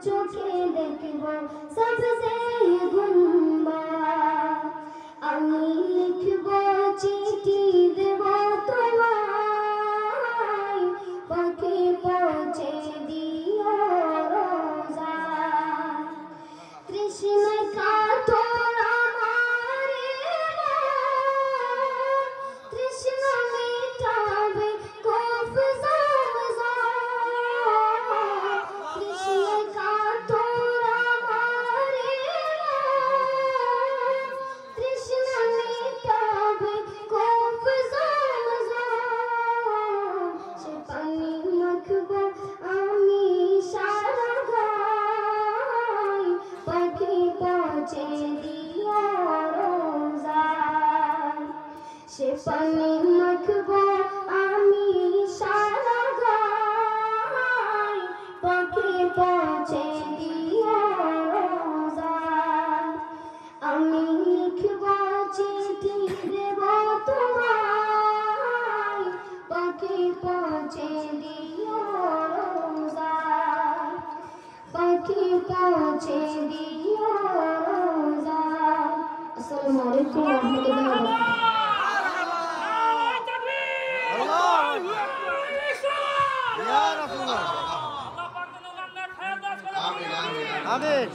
চোখে দেখব সবসে গুম্বা আমি লিখব চিঠি দেব তোমায় পাখি পৌঁছে দিও রোজা কৃষ্ণ কাতর আমারে কৃষ্ণ মিটাবে কফ জামজা কৃষ্ণ কাতর আমারে কৃষ্ণ মিটাবে কফ জামজা সে পানি মাখব আমি সারা গায় পাখি পৌঁছে দিও রোজা সে পানি মাখব আমি সারা গায় পাখি পৌঁছে দিও রোজা আমি লিখব চিঠি দেব তোমায় পাখি পৌঁছে দিও রোজা পাখি পৌঁছে দিও রোজা আসসালামু আলাইকুম ওয়া রাহমাতুল্লাহি ওয়া আমিন।